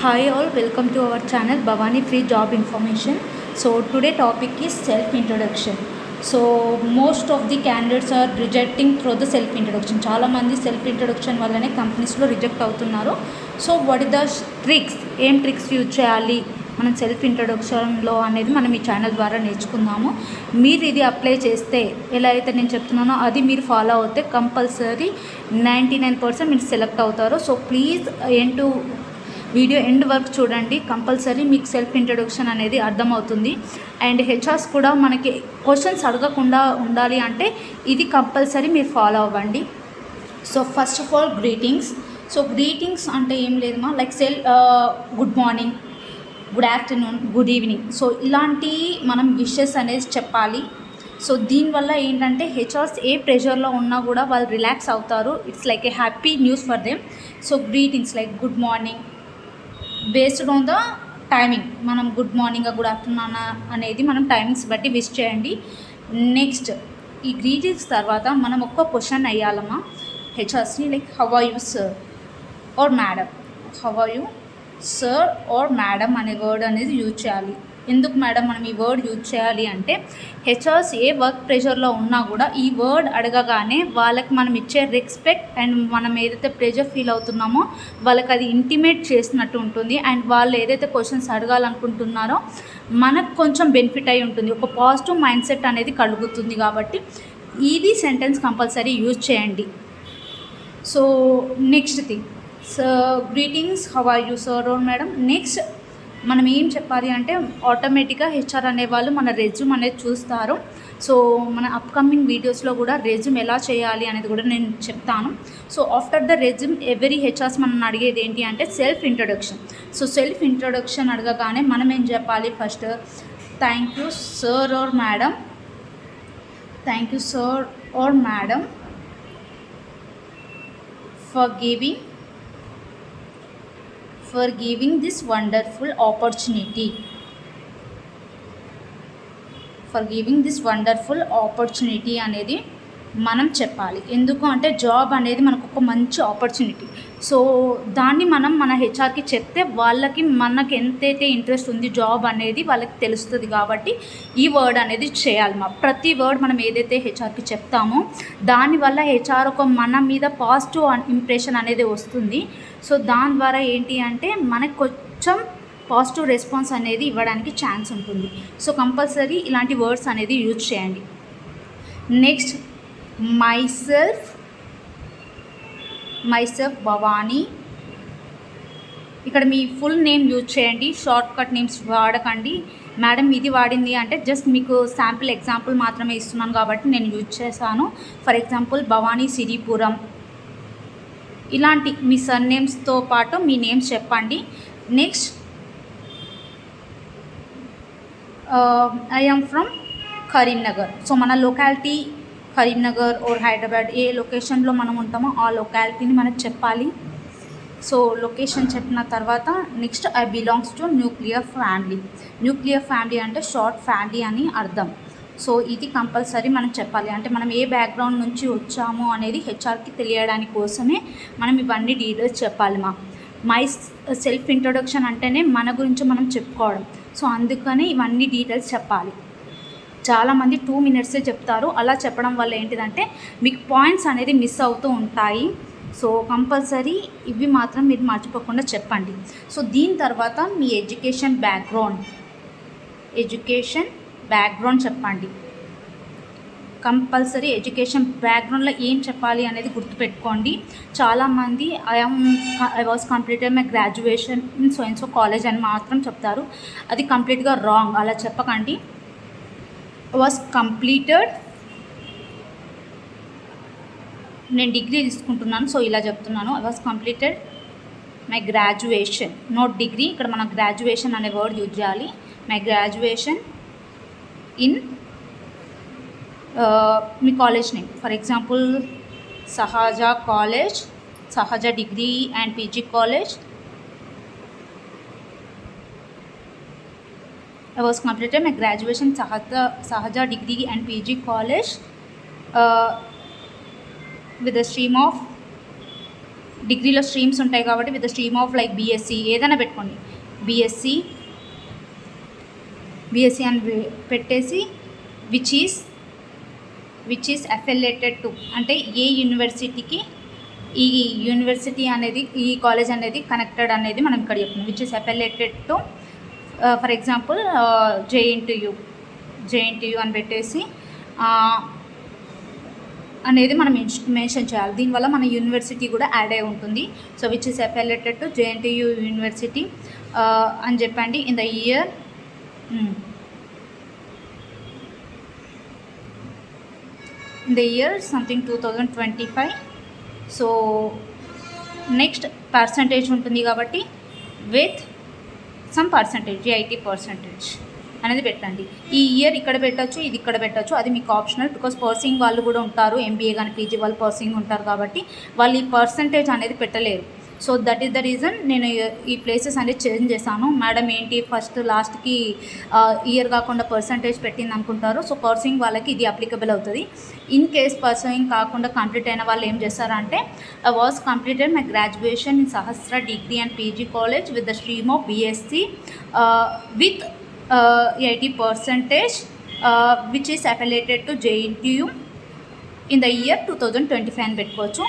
Hi all, welcome to our channel Bhavani Free Job Information. So today topic is self introduction. So most of the candidates are rejecting through the self introduction. చాలా మంది self introduction వల్లనే కంపెనీస్లో reject అవుతున్నారు. So what is the tricks, ఏం tricks use చేయాలి మనం self ఇంట్రొడక్షన్లో అనేది మనం ఈ ఛానల్ ద్వారా నేర్చుకుందాము. మీరు ఇది అప్లై చేస్తే ఎలా అయితే నేను చెప్తున్నానో అది మీరు ఫాలో అవుతే కంపల్సరీ 99% మీరు సెలెక్ట్ అవుతారు. So please video end work చూడండి, కంపల్సరీ మీకు సెల్ఫ్ ఇంట్రొడక్షన్ అనేది అర్థమవుతుంది. అండ్ హెచ్ఆర్స్ కూడా మనకి క్వశ్చన్స్ అడగకుండా ఉండాలి అంటే ఇది కంపల్సరీ మీరు ఫాలో అవ్వండి. So first of all greetings. So greetings అంటే ఏం లేదమ్మా, like good morning, good afternoon, good evening. So ఇలాంటి మనం విషెస్ అనేది చెప్పాలి. సో దీనివల్ల ఏంటంటే హెచ్ఆర్స్ ఏ ప్రెషర్లో ఉన్నా కూడా వాళ్ళు రిలాక్స్ అవుతారు. It's like A happy news for them. So greetings like good morning based on the timing, మనం గుడ్ మార్నింగ్ గుడ్ ఆఫ్టర్నూన్ అనేది మనం టైమింగ్స్ బట్టి విష్ చేయండి. నెక్స్ట్ ఈ గ్రీటింగ్స్ తర్వాత మనం ఒక్క క్వశ్చన్ అయ్యాలమ్మా హెచ్ఆర్స్ని, like how are you sir or madam. How are you sir or madam అనే వర్డ్ అనేది యూజ్ చేయాలి. ఎందుకు మేడం మనం ఈ వర్డ్ యూజ్ చేయాలి అంటే హెచ్ఆర్స్ ఏ వర్క్ ప్రెషర్లో ఉన్నా కూడా ఈ వర్డ్ అడగగానే వాళ్ళకి మనం ఇచ్చే రెస్పెక్ట్ అండ్ మనం ఏదైతే ప్రెషర్ ఫీల్ అవుతున్నామో వాళ్ళకి అది ఇంటిమేట్ చేసినట్టు ఉంటుంది. అండ్ వాళ్ళు ఏదైతే క్వశ్చన్స్ అడగాలనుకుంటున్నారో మనకు కొంచెం బెనిఫిట్ అయి ఉంటుంది, ఒక పాజిటివ్ మైండ్ సెట్ అనేది కలుగుతుంది. కాబట్టి ఇది సెంటెన్స్ కంపల్సరీ యూజ్ చేయండి. So next thing, so greetings, how are you sir or madam. Next మనం ఏం చెప్పాలి అంటే ఆటోమేటిక్గా హెచ్ఆర్ అనేవాళ్ళు మన రెజ్యూమ్ అనేది చూస్తారు. సో మన అప్కమింగ్ వీడియోస్లో కూడా రెజ్యూమ్ ఎలా చేయాలి అనేది కూడా నేను చెప్తాను. So after the resume every HRs మనం అడిగేది ఏంటి అంటే self introduction. So self introduction అడగగానే మనం ఏం చెప్పాలి, first thank you sir or madam, thank you sir or madam for giving this wonderful opportunity, for giving this wonderful opportunity అనేది మనం చెప్పాలి. ఎందుకు అంటే జాబ్ అనేది మనకు ఒక మంచి ఆపర్చునిటీ. సో దాన్ని మనం మన హెచ్ఆర్కి చెప్తే వాళ్ళకి మనకి ఎంతైతే ఇంట్రెస్ట్ ఉంది జాబ్ అనేది వాళ్ళకి తెలుస్తుంది. కాబట్టి ఈ వర్డ్ అనేది చేయాలి. ప్రతి వర్డ్ మనం ఏదైతే హెచ్ఆర్కి చెప్తామో దానివల్ల హెచ్ఆర్ ఒక మన మీద పాజిటివ్ ఇంప్రెషన్ అనేది వస్తుంది. సో దాని ద్వారా ఏంటి అంటే మనకు కొంచెం పాజిటివ్ రెస్పాన్స్ అనేది ఇవ్వడానికి ఛాన్స్ ఉంటుంది. సో కంపల్సరీ ఇలాంటి వర్డ్స్ అనేది యూజ్ చేయండి. Next myself Bhavani. ఇక్కడ మీ ఫుల్ నేమ్ యూజ్ చేయండి, షార్ట్ కట్ నేమ్స్ వాడకండి. మేడం ఇది వాడింది అంటే జస్ట్ మీకు శాంపుల్ ఎగ్జాంపుల్ మాత్రమే ఇస్తున్నాను కాబట్టి నేను యూజ్ చేశాను. ఫర్ ఎగ్జాంపుల్ భవానీ సిరిపురం, ఇలాంటి మీ సర్ నేమ్స్తో పాటు మీ నేమ్స్ చెప్పండి. Next I am from Karimnagar. So మన లొకాలిటీ కరీంనగర్ ఆర్ హైదరాబాద్, ఏ లొకేషన్లో మనం ఉంటామో ఆ లొకాలిటీని మనకు చెప్పాలి. సో లొకేషన్ చెప్పిన తర్వాత next I belongs to nuclear family అంటే షార్ట్ ఫ్యామిలీ అని అర్థం. సో ఇది కంపల్సరీ మనం చెప్పాలి. అంటే మనం ఏ బ్యాక్గ్రౌండ్ నుంచి వచ్చాము అనేది హెచ్ఆర్కి తెలియడానికి కోసమే మనం ఇవన్నీ డీటెయిల్స్ చెప్పాలి. మై సెల్ఫ్ ఇంట్రొడక్షన్ అంటేనే మన గురించి మనం చెప్పుకోవడం. సో అందుకని ఇవన్నీ డీటెయిల్స్ చెప్పాలి. చాలామంది 2 minutesే చెప్తారు. అలా చెప్పడం వల్ల ఏంటిదంటే మీకు పాయింట్స్ అనేది మిస్ అవుతూ ఉంటాయి. సో కంపల్సరీ ఇవి మాత్రం మీరు మర్చిపోకుండా చెప్పండి. సో దీని తర్వాత మీ ఎడ్యుకేషన్ బ్యాక్గ్రౌండ్ చెప్పండి. కంపల్సరీ ఎడ్యుకేషన్ బ్యాక్గ్రౌండ్లో ఏం చెప్పాలి అనేది గుర్తుపెట్టుకోండి. చాలామంది I was completed my graduation in so and so college అని మాత్రం చెప్తారు. అది కంప్లీట్గా రాంగ్. అలా చెప్పకండి. వాజ్ కంప్లీటెడ్, నేను డిగ్రీ తీసుకుంటున్నాను సో ఇలా చెప్తున్నాను. I was completed my graduation, not degree. ఇక్కడ మనం గ్రాడ్యుయేషన్ అనే వర్డ్ యూజ్ చేయాలి. మై గ్రాడ్యుయేషన్ ఇన్ మీ college name. For example Sahaja degree and PG college. I was completed my graduation Sahaja degree and PG college with the stream of డిగ్రీలో streams ఉంటాయి కాబట్టి with the stream of like BSc ఏదైనా పెట్టుకోండి, BSc అని పెట్టేసి which is affiliated to, అంటే ఏ యూనివర్సిటీకి ఈ యూనివర్సిటీ అనేది ఈ కాలేజ్ అనేది కనెక్టెడ్ అనేది మనం ఇక్కడ చెప్తున్నాం. Which is affiliated to for example JNTU అని పెట్టేసి అనేది మనం మెన్షన్ చేయాలి. దీనివల్ల మన యూనివర్సిటీ కూడా యాడ్ అయి ఉంటుంది. So which is affiliated to JNTU university అని చెప్పండి. In the year something 2025. So next percentage ఉంటుంది కాబట్టి విత్ సమ్ పర్సంటేజ్, 80% అనేది పెట్టండి. ఈ ఇయర్ ఇక్కడ పెట్టచ్చు, ఇది ఇక్కడ పెట్టచ్చు, అది మీకు ఆప్షనల్. బికాస్ పర్సింగ్ వాళ్ళు కూడా ఉంటారు, ఎంబీఏ కానీ పీజీ వాళ్ళు పర్సింగ్ ఉంటారు కాబట్టి వాళ్ళు ఈ పర్సంటేజ్ అనేది పెట్టలేరు. So that is the reason నేను ఈ ప్లేసెస్ అనేది చేంజ్ చేశాను. మేడం ఏంటి ఫస్ట్ లాస్ట్కి ఇయర్ కాకుండా పర్సంటేజ్ పెట్టింది అనుకుంటారు. సో పర్సింగ్ వాళ్ళకి ఇది అప్లికబుల్ అవుతుంది. ఇన్ కేస్ పర్సింగ్ కాకుండా కంప్లీట్ అయిన వాళ్ళు ఏం చేస్తారంటే was completed my graduation in Sahasra degree and PG college with the stream of BSc with 80% which is affiliated to JNTU in the year 2025 అని పెట్టుకోవచ్చు.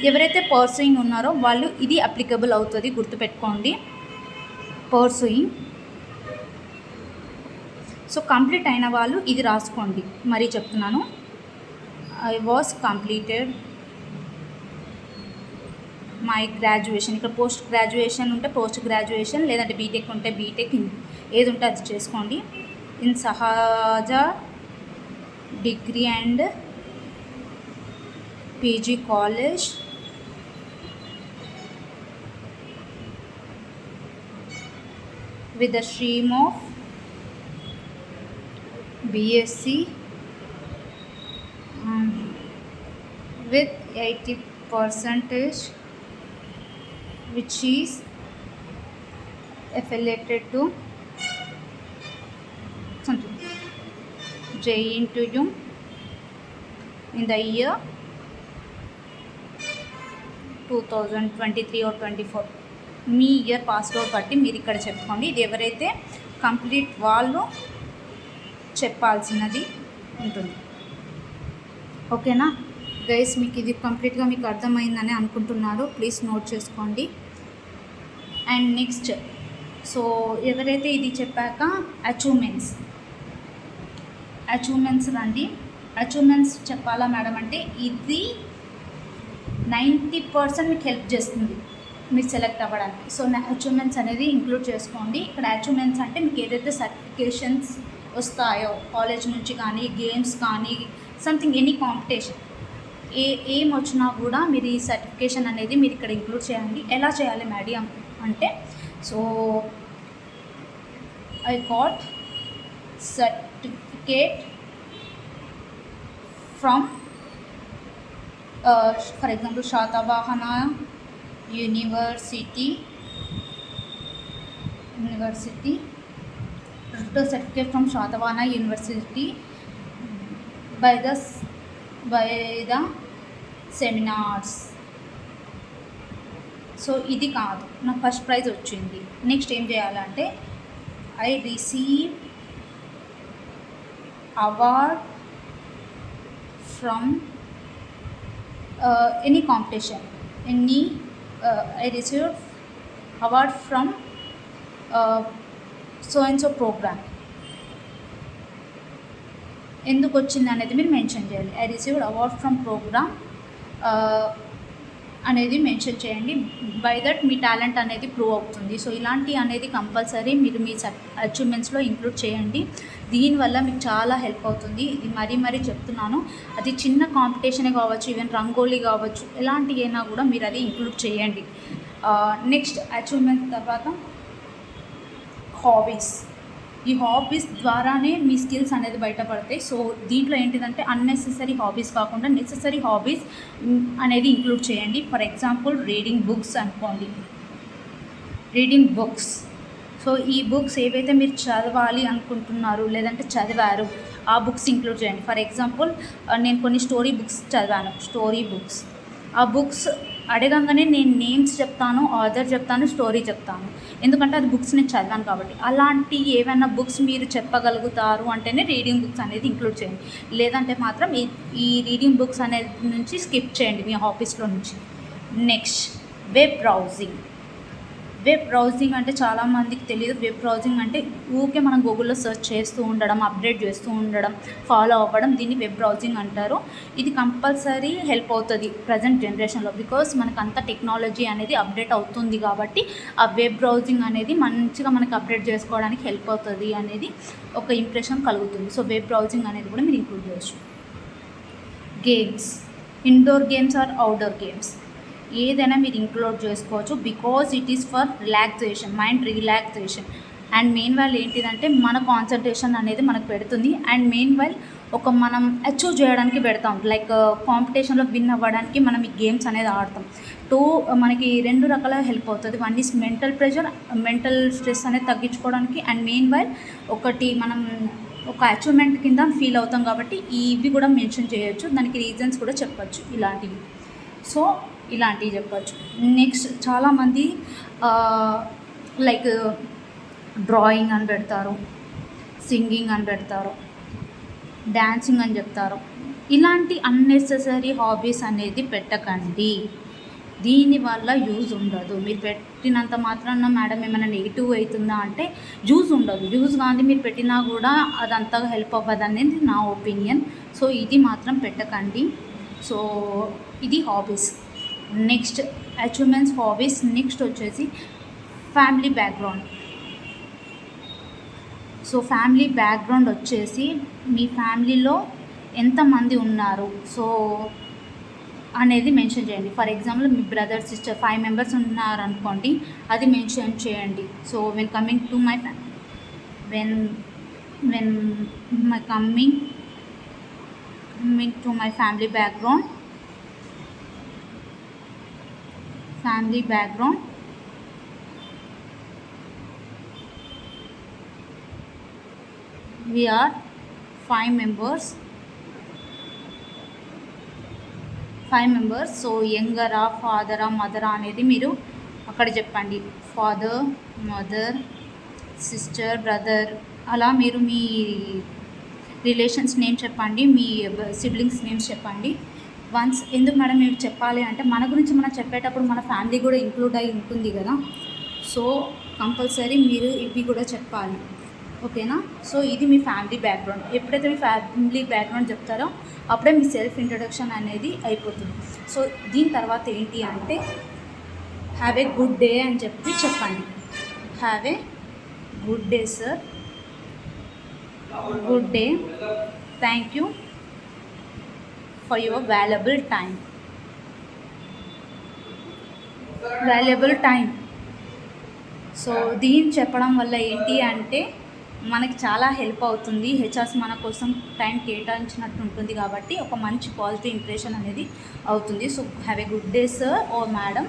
ఎవరైతే పర్సూయింగ్ ఉన్నారో వాళ్ళు ఇది అప్లికబుల్ అవుతుంది, గుర్తుపెట్టుకోండి. పర్సూయింగ్. సో కంప్లీట్ అయిన వాళ్ళు ఇది రాసుకోండి, మరీ చెప్తున్నాను. I was completed my graduation. ఇక్కడ పోస్ట్ గ్రాడ్యుయేషన్ ఉంటే పోస్ట్ గ్రాడ్యుయేషన్, లేదంటే బీటెక్ ఉంటే బీటెక్, ఏది ఉంటే అది చేసుకోండి. ఇన్ సహజ degree and PG college with the stream of BSc with 80% which is affiliated to something JNTU in the year 2023 or 24. Me year password బట్టి మీరు ఇక్కడ చెప్పుకోండి. ఇది ఎవరైతే కంప్లీట్ వాళ్ళు చెప్పాల్సినది ఉంటుంది. ఓకేనా గైస్, మీకు ఇది కంప్లీట్గా మీకు అర్థమైందని అనుకుంటున్నారు. ప్లీజ్ నోట్ చేసుకోండి. అండ్ నెక్స్ట్, సో ఎవరైతే ఇది చెప్పాక అచీవ్మెంట్స్ రండి. అచీవ్మెంట్స్ చెప్పాలా మేడం అంటే ఇది 90% మీకు హెల్ప్ చేస్తుంది మీరు సెలెక్ట్ అవ్వడానికి. సో అచీవ్మెంట్స్ అనేది ఇంక్లూడ్ చేసుకోండి. ఇక్కడ అచీవ్మెంట్స్ అంటే మీకు ఏదైతే సర్టిఫికేషన్స్ వస్తాయో కాలేజ్ నుంచి కానీ, గేమ్స్ కానీ, సంథింగ్ ఎనీ కాంపిటీషన్ ఏం వచ్చినా కూడా మీరు ఈ సర్టిఫికేషన్ అనేది మీరు ఇక్కడ ఇంక్లూడ్ చేయండి. ఎలా చేయాలి మేడం అంటే, so I got certificate from for example Satavahana university certificate from Shatavahana University by the seminars. So ఇది కాదు, నాకు ఫస్ట్ ప్రైజ్ వచ్చింది. నెక్స్ట్ ఏం చేయాలంటే I receive award from any competition, I received award from so and so program. ఎందుకు వచ్చింది అనేది మీరు మెన్షన్ చేయాలి. I received award from program అనేది మెన్షన్ చేయండి. బై దట్ మీ టాలెంట్ అనేది ప్రూవ్ అవుతుంది. సో ఇలాంటి అనేది కంపల్సరీ మీరు మీ అచీవ్మెంట్స్లో ఇంక్లూడ్ చేయండి. దీనివల్ల మీకు చాలా హెల్ప్ అవుతుంది. ఇది మరీ చెప్తున్నాను. అది చిన్న కాంపిటీషనే కావచ్చు, ఈవెన్ రంగోలీ కావచ్చు, ఎలాంటి అయినా కూడా మీరు అది ఇంక్లూడ్ చేయండి. నెక్స్ట్ అచీవ్మెంట్ తర్వాత హాబీస్. ఈ హాబీస్ ద్వారానే మీ స్కిల్స్ అనేది బయటపడతాయి. సో దీంట్లో ఏంటిదంటే అన్నెసెసరీ హాబీస్ కాకుండా నెసెసరీ హాబీస్ అనేది ఇంక్లూడ్ చేయండి. ఫర్ ఎగ్జాంపుల్ రీడింగ్ బుక్స్ అనుకోండి, రీడింగ్ బుక్స్. సో ఈ బుక్స్ ఏవైతే మీరు చదవాలి అనుకుంటున్నారు లేదంటే చదివారు ఆ బుక్స్ ఇంక్లూడ్ చేయండి. ఫర్ ఎగ్జాంపుల్ నేను కొన్ని స్టోరీ బుక్స్ చదివాను, ఆ బుక్స్ అడగంగానే నేను నేమ్స్ చెప్తాను, ఆథర్ చెప్తాను, స్టోరీ చెప్తాను. ఎందుకంటే అది బుక్స్ నేను చదివాను కాబట్టి. అలాంటి ఏవైనా బుక్స్ మీరు చెప్పగలుగుతారు అంటేనే రీడింగ్ బుక్స్ అనేది ఇంక్లూడ్ చేయండి. లేదంటే మాత్రం ఈ రీడింగ్ బుక్స్ అనేది నుంచి స్కిప్ చేయండి మీ హాబీస్లో నుంచి. Next, web browsing. Web browsing అంటే చాలామందికి తెలియదు. వెబ్ బ్రౌజింగ్ అంటే ఊరికే మనం గూగుల్లో సెర్చ్ చేస్తూ ఉండడం, అప్డేట్ చేస్తూ ఉండడం, ఫాలో అవ్వడం, దీన్ని వెబ్ బ్రౌజింగ్ అంటారు. ఇది కంపల్సరీ హెల్ప్ అవుతుంది ప్రజెంట్ జనరేషన్లో. బికాస్ మనకు అంత టెక్నాలజీ అనేది అప్డేట్ అవుతుంది కాబట్టి ఆ వెబ్ బ్రౌజింగ్ అనేది మంచిగా మనకి అప్డేట్ చేసుకోవడానికి హెల్ప్ అవుతుంది అనేది ఒక ఇంప్రెషన్ కలుగుతుంది. సో వెబ్ బ్రౌజింగ్ అనేది కూడా మీరు ఇంక్లూడ్ చేయొచ్చు. Games, indoor games or outdoor games, ఏదైనా మీరు ఇంక్లూడ్ చేసుకోవచ్చు. Because it is for relaxation, mind relaxation. And main while ఏంటిదంటే మన కాన్సన్ట్రేషన్ అనేది మనకు పెడుతుంది. అండ్ మెయిన్ వైల్ ఒక మనం అచీవ్ చేయడానికి పెడతాం. లైక్ కాంపిటీషన్లో విన్ అవ్వడానికి మనం ఈ గేమ్స్ అనేది ఆడతాం. మనకి 2 రకాల హెల్ప్ అవుతుంది. One is mental pressure, mental stress అనేది తగ్గించుకోవడానికి. అండ్ మెయిన్ వైల్ ఒకటి మనం ఒక అచీవ్మెంట్ కింద ఫీల్ అవుతాం కాబట్టి ఇవి కూడా మెన్షన్ చేయొచ్చు. దానికి రీజన్స్ కూడా చెప్పచ్చు ఇలాంటివి. సో ఇలాంటివి చెప్పచ్చు. నెక్స్ట్, చాలామంది లైక్ డ్రాయింగ్ అని పెడతారు, సింగింగ్ అని పెడతారు, డ్యాన్సింగ్ అని చెప్తారు. ఇలాంటి అన్నెసెసరీ హాబీస్ అనేది పెట్టకండి. దీనివల్ల యూజ్ ఉండదు. మీరు పెట్టినంత మాత్రాన మేడం ఏమైనా నెగిటివ్ అవుతుందా అంటే యూజ్ ఉండదు. యూజ్ కానీ మీరు పెట్టినా కూడా అదంతగా హెల్ప్ అవ్వదు అనేది నా ఒపీనియన్. సో ఇది మాత్రం పెట్టకండి. సో ఇది hobbies. Next, achievements, hobbies. Next వచ్చేసి family background. So family background వచ్చేసి మీ ఫ్యామిలీలో ఎంతమంది ఉన్నారు సో అనేది మెన్షన్ చేయండి. ఫర్ ఎగ్జాంపుల్ మీ బ్రదర్, సిస్టర్ 5 మెంబర్స్ ఉన్నారనుకోండి, అది మెన్షన్ చేయండి. So when coming to my family background, we are 5 members. So యంగరా, ఫాదరా, మదరా అనేది మీరు అక్కడ చెప్పండి. ఫాదర్, మదర్, సిస్టర్, బ్రదర్, అలా మీరు మీ రిలేషన్స్ నేమ్ చెప్పండి, మీ సిబ్లింగ్స్ నేమ్స్ చెప్పండి. వన్స్ ఎందుకు మేడం మీరు చెప్పాలి అంటే మన గురించి మనం చెప్పేటప్పుడు మన ఫ్యామిలీ కూడా ఇంక్లూడ్ అయి ఉంటుంది కదా. సో కంపల్సరీ మీరు ఇవి కూడా చెప్పాలి. ఓకేనా. సో ఇది మీ ఫ్యామిలీ బ్యాక్గ్రౌండ్. ఎప్పుడైతే మీ ఫ్యామిలీ బ్యాక్గ్రౌండ్ చెప్తారో అప్పుడే మీ సెల్ఫ్ ఇంట్రడక్షన్ అనేది అయిపోతుంది. సో దీని తర్వాత ఏంటి అంటే హ్యావ్ ఏ గుడ్ డే అని చెప్పండి. Have a good day sir, good day, thank you for your valuable time. So దీన్ని చెప్పడం వల్ల ఏంటి అంటే మనకి చాలా హెల్ప్ అవుతుంది. హెచ్ఆర్స్ మన కోసం టైం కేటాయించినట్టు ఉంటుంది కాబట్టి ఒక మంచి పాజిటివ్ ఇంప్రెషన్ అనేది అవుతుంది. So have a good day sir or madam,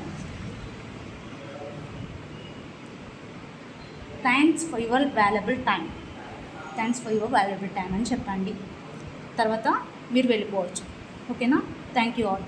thanks for your valuable time అని చెప్పండి. తర్వాత మీరు వెళ్ళిపోవచ్చు. ఓకేనా. Thank you all.